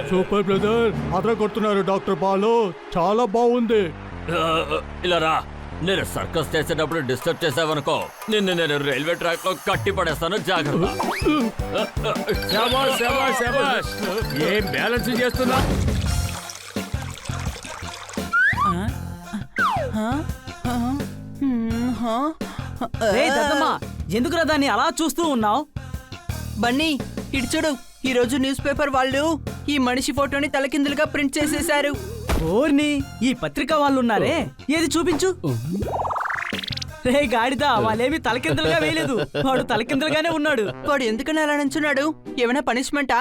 Super brother, అదర కొడుతున్నారు doctor Balu, చాలా బాగుంది. ఇలా రా. నేను సర్కస్ చేసేటప్పుడు డిస్టర్బ్ చేసావనుకో, నిన్ను నేను రైల్వే ట్రాక్ లో కట్టి పడేస్తాను, జాగ్రత్త. శభాష్, శభాష్, శభాష్. ఏం బ్యాలెన్స్ చేస్తున్నా? ఎందుకురా దాన్ని అలా చూస్తూ ఉన్నావు? బన్నీ, ఇటు చూడు. ఈ రోజు న్యూస్ పేపర్ వాళ్ళు ఈ మనిషి ఫోటోని తలకిందులుగా ప్రింట్ చేసేశారు. ఓర్ని, ఈ పత్రిక వాళ్ళు ఉన్నారే, ఏది చూపించు. రే గాడిదా, వాళ్ళేమి తలకిందులుగా వేయలేదు, వాడు తలకిందులుగానే ఉన్నాడు. వాడు ఎందుకని అలా నుంచున్నాడు? ఏమైనా పనిష్మెంటా?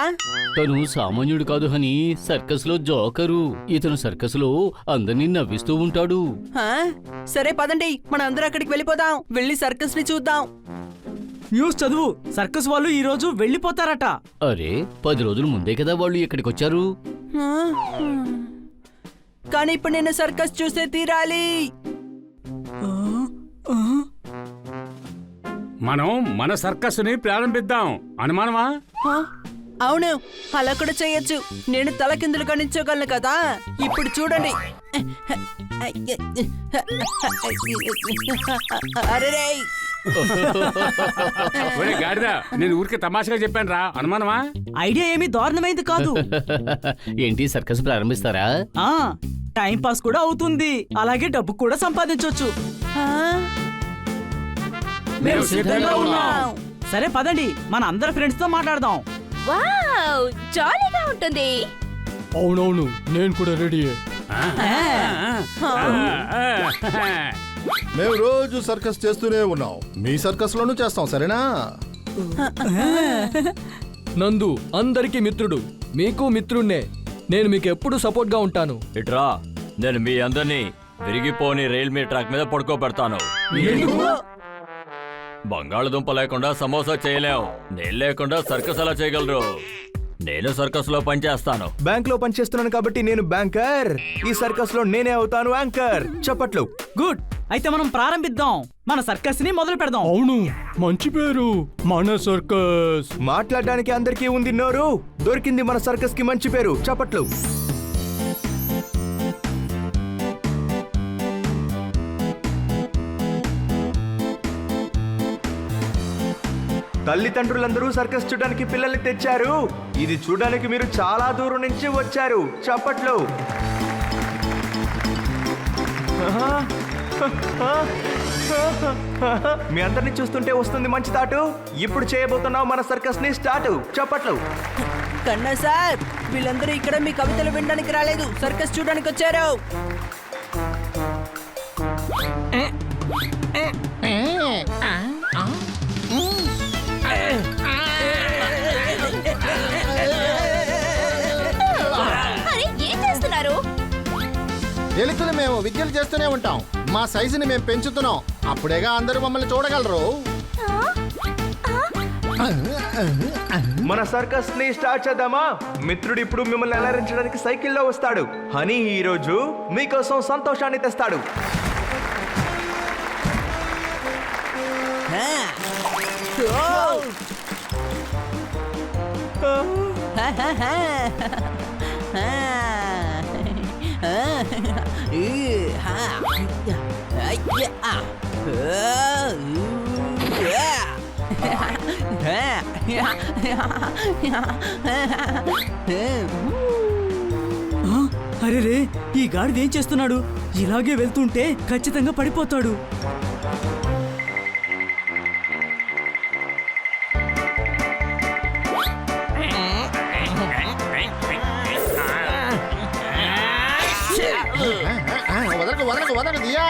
తను సామాన్యుడు కాదు హనీ, సర్కస్ లో జోకరు. ఇతను సర్కస్ లో అందరినీ నవ్విస్తూ ఉంటాడు. సరే పదండి, మన అందరూ అక్కడికి వెళ్ళిపోదాం. వెళ్ళి సర్కస్ ని చూద్దాం. న్యూస్ చదువు, సర్కస్ వాళ్ళు ఈ రోజు వెళ్ళిపోతారట. అరే, 10 రోజుల ముందే కదా వాళ్ళు ఇక్కడికి వచ్చారు. కానీ ఇప్పుడు నేను సర్కస్ చూసే తీరాలి. మనం మన సర్కస్ ని ప్రారంభిద్దాం. అనుమానమా? అవును, అలా కూడా చేయొచ్చు. నేను తలకిందులుగా నించోగలను కదా. ఇప్పుడు చూడండి. అరే గాడిదా, నేను ఊరికే తమాషగా చెప్పాను రా. అనుమానమా? ఐడియా ఏమీ దారుణమైంది కాదు. ఏంటి, సర్కస్ ప్రారంభిస్తారా? టైం పాస్ కూడా అవుతుంది, అలాగే డబ్బు కూడా సంపాదించవచ్చు. మేము సిద్ధంగా ఉన్నాం. సరే పదండి, మన అందరి ఫ్రెండ్స్ తో మాట్లాడదాం. వావ్, జాలీగా ఉంటుంది. అవునవును, నేను కూడా రెడీ. మేము రోజు సర్కస్ చేస్తూనే ఉన్నాం, మీ సర్కస్ లోనూ చేస్తాం, సరేనా? నందు అందరికీ మిత్రుడు, మీకు మిత్రుణ్ణే. నేను మీకు ఎప్పుడు సపోర్ట్ గా ఉంటాను. ఇట్రా, నేను మీ అందరినీ విరిగిపోని రైల్వే ట్రాక్ మీద పడుకోబెడతాను. బంగాళదుంప లేకుండా సమోసా చేయలేవు, నేను లేకుండా సర్కస్ ఎలా చేయగలరు? నేను సర్కస్ లో పనిచేస్తాను. బ్యాంక్ లో పనిచేస్తున్నాను కాబట్టి నేను బ్యాంకర్. ఈ సర్కస్ లో నేనే అవుతాను యాంకర్. చప్పట్లు. గుడ్, అయితే మనం ప్రారంభిద్దాం. మన సర్కస్ ని మొదలు పెడదాం. అవును, మంచి పేరు, మన సర్కస్. మాట్లాడడానికి అందరికీ ఉంది నోరు, దొరికింది మన సర్కస్ కి మంచి పేరు. చప్పట్లు. తల్లిదండ్రులందరూ సర్కస్ చూడడానికి పిల్లల్ని తెచ్చారు. ఇది చూడడానికి మీరు చాలా దూరం నుంచి వచ్చారు. చప్పట్లు. మీ అందరిని చూస్తుంటే వస్తుంది మంచి తాటు. ఇప్పుడు చేయబోతున్నాం మన సర్కస్ ని స్టార్ట్. చప్పట్లు. కన్నా సార్, వీళ్ళందరూ ఇక్కడ మీ కవితలు వినడానికి రాలేదు, సర్కస్ చూడడానికి వచ్చారు. అరే, ఏం చేస్తున్నారు? ఎలుకలు మేము విద్యలు చేస్తూనే ఉంటాం, మా సైజుని మేము పెంచుతున్నాం, అప్పుడేగా అందరూ మమ్మల్ని చూడగలరు. మన సర్కస్ ని స్టార్ట్ చేద్దామా? మిత్రుడు ఇప్పుడు మిమ్మల్ని అలరించడానికి సైకిల్లో వస్తాడు. హనీ ఈ రోజు మీకోసం సంతోషాన్ని తెస్తాడు. అరే రే, ఈ గాడిద ఏం చేస్తున్నాడు? ఇలాగే వెళ్తుంటే ఖచ్చితంగా పడిపోతాడు. వదలకు వదలకు వదలకు దియా.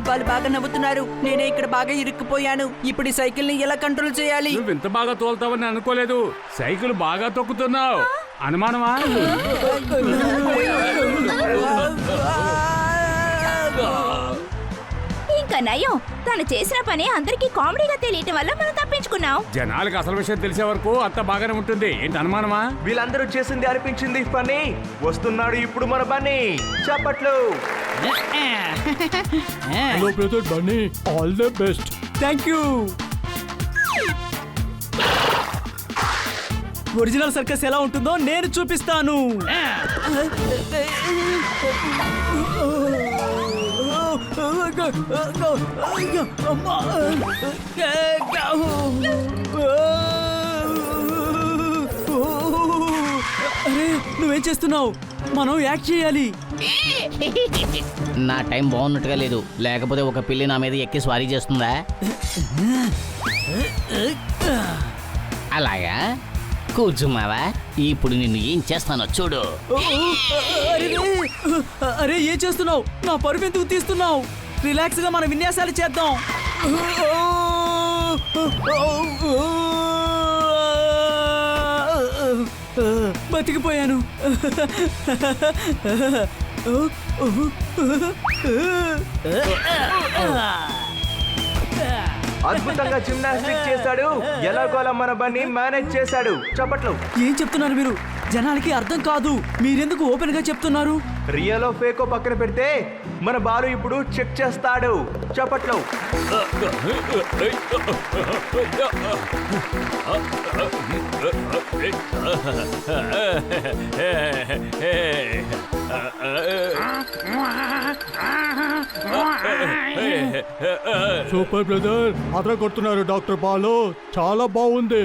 వాళ్ళు బాగా నవ్వుతున్నారు, నేనే ఇక్కడ బాగా ఇరుక్కుపోయాను. ఇప్పుడు ఈ సైకిల్ ని ఎలా కంట్రోల్ చేయాలి? నువ్వు ఇంత బాగా తోలుతావని అనుకోలేదు. సైకిల్ బాగా తొక్కుతున్నావు. అనుమానమా? ఇంకా ఇంకా నయం తను చేసిన పని అందరికీ కామెడీగా తెలియటం వల్ల మనం తప్పించుకున్నాం. జనాలకు అసలు విషయం తెలిసే వరకు అంత బాగానే ఉంటుంది. ఏంటి అనుమానమా? వీళ్ళందరూ చేసింది అనిపించింది పని. వస్తున్నాడు ఇప్పుడు మన బన్నీ. చప్పట్లు. Hello brother Bunny, all the best. Thank you. Original circus ఎలా ఉంటుందో నేను చూపిస్తాను. అరే నువ్వేం చేస్తున్నావు? మనం యాక్ట్ చేయాలి. నా టైం బాగున్నట్టుగా లేదు, లేకపోతే ఒక పిల్లి నా మీద ఎక్కి స్వారీ చేస్తుందా? అలాగా కూర్చున్నావా? ఇప్పుడు నిన్ను ఏం చేస్తానో చూడు. అరే అరే ఏం చేస్తున్నావు? నా పరుపు ఎందుకు తీస్తున్నావు? రిలాక్స్ గా మన విన్యాసాలు చేద్దాం. బతికిపోయాను. అద్భుతంగా జిమ్నాస్టిక్ చేశాడు. ఎలాగోలా మన బన్నీ మేనేజ్ చేశాడు. చప్పట్లు. ఏం చెప్తున్నారు మీరు? జనాలకి అర్థం కాదు. మీరెందుకు ఓపెన్ గా చెప్తున్నారు? రియలో ఫేకో పక్కన పెడితే మన బాలు ఇప్పుడు చెక్ చేస్తాడు. చప్పట్లు. సూపర్ బ్రదర్, అదర కొడుతున్నారు డాక్టర్ బాలు. చాలా బాగుంది.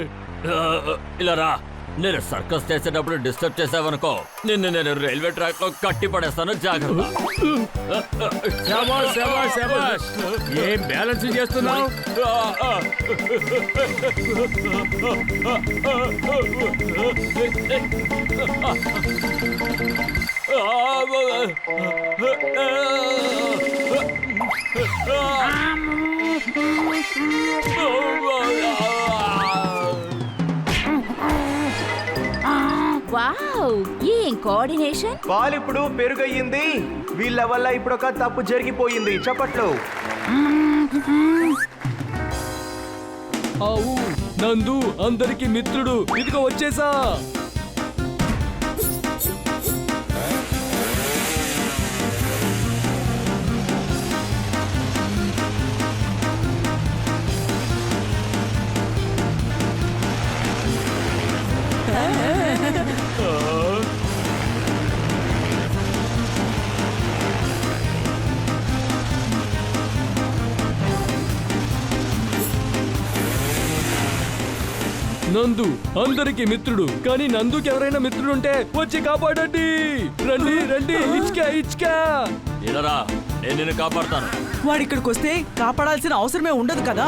ఇలా రా. నేను సర్కస్ చేసేటప్పుడు డిస్టర్బ్ చేసావనుకో నేను రైల్వే ట్రాక్ లో కట్టి పడేస్తాను. జాగ్రత్త. శభాష్, శభాష్, శభాష్. ఏం బ్యాలెన్స్ చేస్తున్నావు? వావ్, ఏం కోఆర్డినేషన్. బాల్ ఇప్పుడు పెరుగయ్యింది. వీళ్ళ వల్ల ఇప్పుడు ఒక తప్పు జరిగిపోయింది. చప్పట్లు. ఆవు నందు అందరికి మిత్రుడు. ఇదిగో వచ్చేసా. నందు అందరికి మిత్రుడు, కానీ నందుకి ఎవరైనా మిత్రుడుంటే వచ్చి కాపాడండి. రండి రండి, ఇచ్కా ఇచ్కా. ఇలా రా, నేను నిన్ను కాపాడతాను. వాడు ఇక్కడికి వస్తే కాపాడాల్సిన అవసరమే ఉండదు కదా.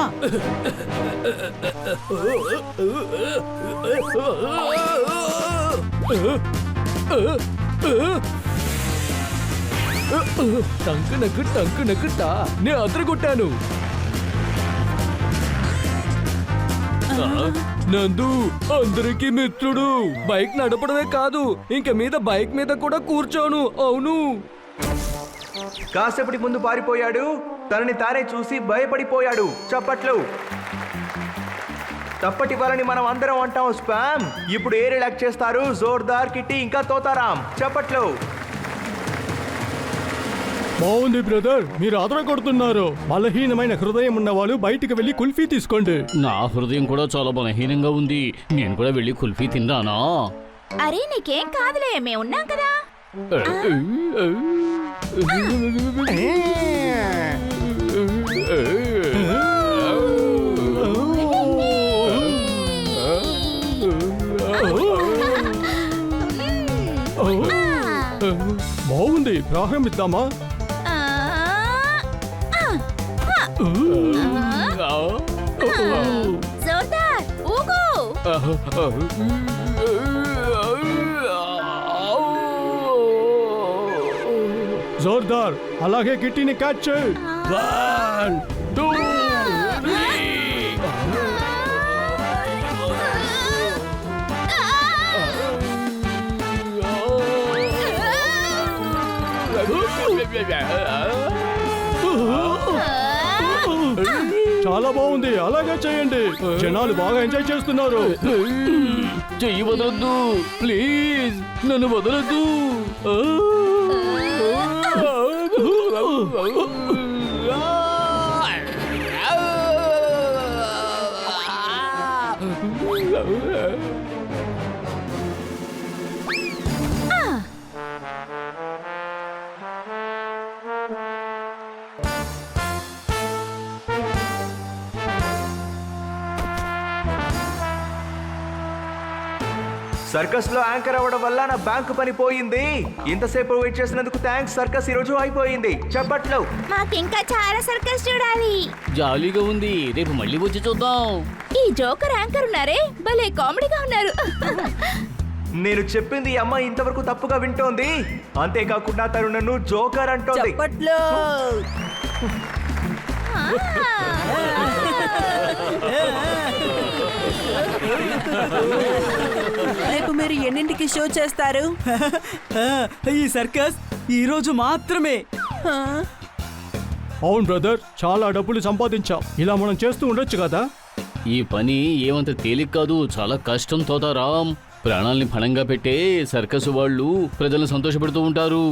టంకు నక్కు టా, నేను అదరగొట్టాను. నందు అందరికి మిత్రుడు. బైక్ నడపడమే కాదు, ఇంక మీద బైక్ మీద కూడా కూర్చోను. అవును. కాసేపటి ముందు పారిపోయాడు. తనని తానే చూసి భయపడిపోయాడు. చప్పట్లు. తప్పటి వలని మనం అందరం అంటాం స్పామ్. ఇప్పుడు ఏ రిలాక్ట్ చేస్తారు? జోర్దార్, కిట్టి ఇంకా తోతారాం. చప్పట్లు. బాగుంది బ్రదర్, మీరు ఆదర కొడుతున్నారు. బలహీనమైన హృదయం ఉన్న వాళ్ళు బయటికి వెళ్ళి కుల్ఫీ తీసుకోండి. నా హృదయం కూడా చాలా బలహీనంగా ఉంది. నేను కూడా వెళ్ళి కుల్ఫీ తిన్నానా? అరే నీకేం కాదులే, మేము ఉన్నాం కదా. బాగుంది, ప్రారంభిద్దామా? జోర్దార్ ఊగు. జోర్దార్, అలాగే గిట్టిని క్యాచ్ చేయి. 1 2 3 చాలా బాగుంది, అలాగే చేయండి. జనాలు బాగా ఎంజాయ్ చేస్తున్నారు. చెయ్యి వదలొద్దు ప్లీజ్, నన్ను వదలొద్దు. సర్కస్ లో యాంకర్ అవ్వడం వల్ల నా బ్యాంకు పని పోయింది. ఇంతసేపు వెయిట్ చేసినందుకు థ్యాంక్స్. సర్కస్ ఈ రోజు అయిపోయింది. చెప్పట్లు. మాకింకా చాలా సర్కస్ చూడాలి. జాలీగా ఉంది, రేపు మళ్ళీ వచ్చి చూద్దాం. ఈ జోకర్ యాంకర్ ఉన్నారే, భలే కామెడీగా ఉన్నారు. నేను చెప్పింది ఈ అమ్మాయి ఇంతవరకు తప్పుగా వింటోంది. అంతేకాకుండా తను నన్ను జోకర్ అంటోంది. చప్పట్లో రేపు మీరు ఎన్నింటికి షో చేస్తారు? ఈ సర్కస్ ఈ రోజు మాత్రమే. అవును బ్రదర్, చాలా డబ్బులు సంపాదించాం. ఇలా మనం చేస్తూ ఉండొచ్చు కదా. ఈ పని ఏమంత తేలిక కాదు, చాలా కష్టం తోతారాం. ప్రాణాల్ని పణంగా పెట్టే సర్కస్ వాళ్ళు ప్రజలను సంతోషపెడుతూ ఉంటారు.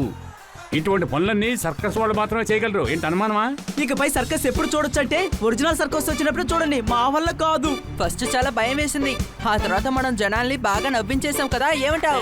ఇటువంటి పనులన్నీ సర్కస్ వాళ్ళు మాత్రమే చేయగలరు. ఏంటి అనుమానమా? ఇకపై సర్కస్ ఎప్పుడు చూడొచ్చు అంటే ఒరిజినల్ సర్కస్ వచ్చినప్పుడు చూడండి, మా వల్ల కాదు. ఫస్ట్ చాలా భయం వేసింది, ఆ తర్వాత మనం జనాల్ని బాగా నవ్వించేసాం కదా, ఏమంటావు?